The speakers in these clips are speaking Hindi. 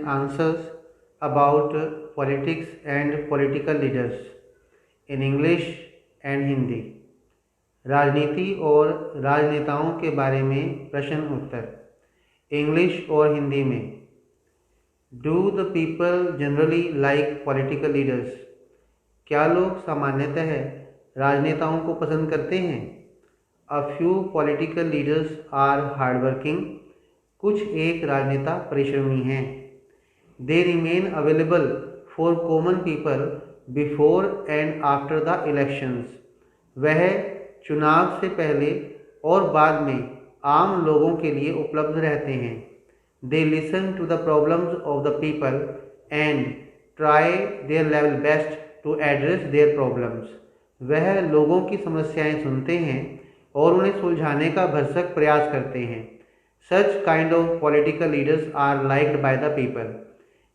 and answers about politics and political leaders in English and Hindi। राजनीति और राजनेताओं के बारे में प्रश्न उत्तर इंग्लिश और हिंदी में। Do the people generally like political leaders? क्या लोग सामान्यतः राजनेताओं को पसंद करते हैं? A few political leaders are hardworking. कुछ एक राजनेता परिश्रमी हैं। They remain available for common people before and after the elections. वह चुनाव से पहले और बाद में आम लोगों के लिए उपलब्ध रहते हैं। They listen to the problems of the people and try their level best to address their problems. वह लोगों की समस्याएं सुनते हैं और उन्हें सुलझाने का भरसक प्रयास करते हैं। Such kind of political leaders are liked by the people.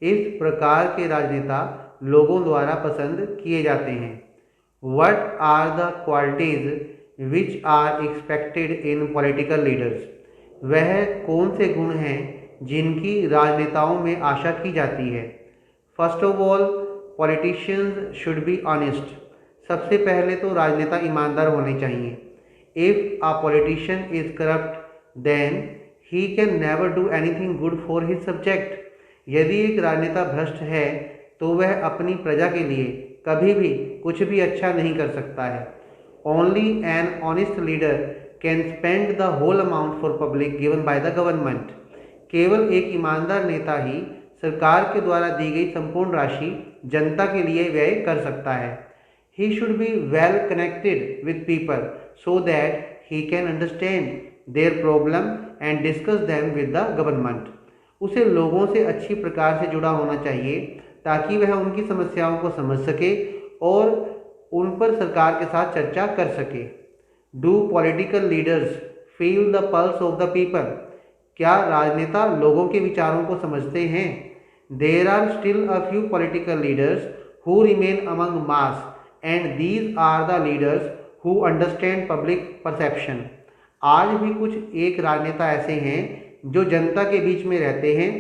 इस प्रकार के राजनेता लोगों द्वारा पसंद किए जाते हैं। What are the qualities which are expected in political leaders? वह कौन से गुण हैं जिनकी राजनेताओं में आशा की जाती है? First of all, politicians should be honest. सबसे पहले तो राजनेता ईमानदार होने चाहिए। If a politician is corrupt, then he can never do anything good for his subject. यदि एक राजनेता भ्रष्ट है तो वह अपनी प्रजा के लिए कभी भी कुछ भी अच्छा नहीं कर सकता है। Only an honest leader can spend the whole amount for public given by the government. केवल एक ईमानदार नेता ही सरकार के द्वारा दी गई संपूर्ण राशि जनता के लिए व्यय कर सकता है। He should be well connected with people so that he can understand their problem and discuss them with the government. उसे लोगों से अच्छी प्रकार से जुड़ा होना चाहिए ताकि वह उनकी समस्याओं को समझ सके और उन पर सरकार के साथ चर्चा कर सके। Do political leaders feel the pulse of the people? क्या राजनेता लोगों के विचारों को समझते हैं? There are still a few political leaders who remain among mass and these are the leaders who understand public perception. आज भी कुछ एक राजनेता ऐसे हैं जो जनता के बीच में रहते हैं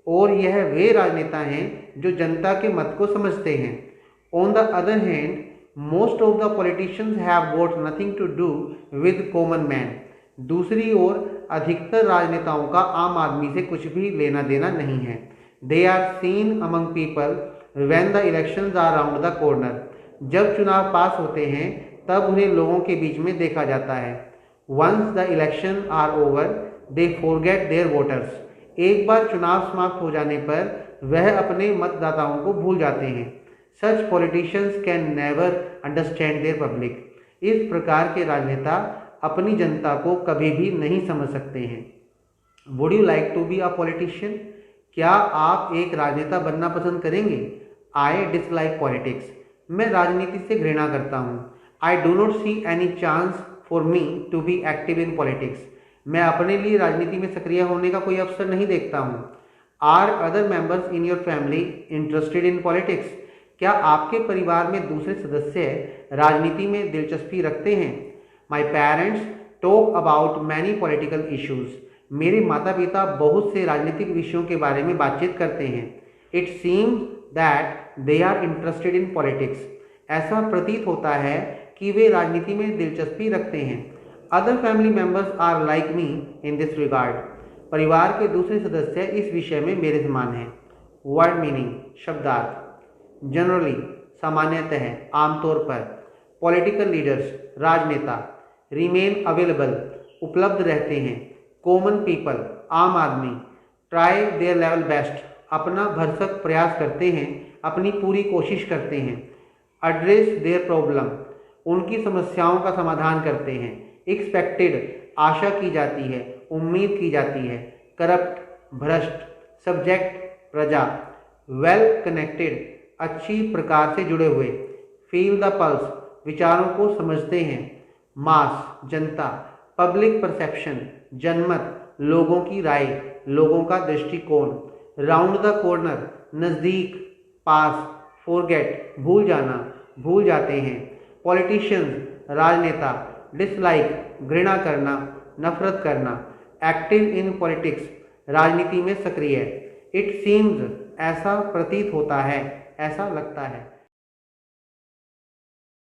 और यह वे राजनेता हैं जो जनता के मत को समझते हैं। On the other hand, most of the politicians have got nothing to do with common man. दूसरी ओर अधिकतर राजनेताओं का आम आदमी से कुछ भी लेना देना नहीं है। They are seen among people when the elections are round the corner. जब चुनाव पास होते हैं तब उन्हें लोगों के बीच में देखा जाता है। Once the election are over they forget their voters. एक बार चुनाव समाप्त हो जाने पर वह अपने मतदाताओं को भूल जाते हैं। Such politicians can never understand their public. इस प्रकार के राजनेता अपनी जनता को कभी भी नहीं समझ सकते हैं। Would you like to be a politician? क्या आप एक राजनेता बनना पसंद करेंगे? I dislike politics. मैं राजनीति से घृणा करता हूँ। I do not see any chance for me to be active in politics. मैं अपने लिए राजनीति में सक्रिय होने का कोई अवसर नहीं देखता हूँ। Are other members in your family interested in politics? क्या आपके परिवार में दूसरे सदस्य राजनीति में दिलचस्पी रखते हैं? My parents talk about many political issues. मेरे माता पिता बहुत से राजनीतिक विषयों के बारे में बातचीत करते हैं। It seems that they are interested in politics. ऐसा प्रतीत होता है कि वे राजनीति में दिलचस्पी रखते हैं। Other family members are like me in this regard. परिवार के दूसरे सदस्य इस विषय में मेरे समान हैं। वर्ड मीनिंग शब्दार्थ। जनरली सामान्यतः, आमतौर पर। पॉलिटिकल लीडर्स राजनेता। रिमेन अवेलेबल उपलब्ध रहते हैं। कॉमन पीपल आम आदमी। ट्राई देयर लेवल बेस्ट अपना भरसक प्रयास करते हैं, अपनी पूरी कोशिश करते हैं। एड्रेस देयर प्रॉब्लम उनकी समस्याओं का समाधान करते हैं। एक्सपेक्टेड आशा की जाती है, उम्मीद की जाती है। करप्ट भ्रष्ट। सब्जेक्ट प्रजा। वेल कनेक्टेड अच्छी प्रकार से जुड़े हुए। फील द पल्स विचारों को समझते हैं। मास जनता। पब्लिक परसेप्शन जनमत लोगों की राय, लोगों का दृष्टिकोण। राउंड द कॉर्नर नज़दीक, पास। फॉरगेट भूल जाना, भूल जाते हैं। पॉलिटिशियंस राजनेता। डिसलाइक घृणा करना, नफरत करना। एक्टिव इन पॉलिटिक्स राजनीति में सक्रिय। इट सीम्स, ऐसा प्रतीत होता है, ऐसा लगता है।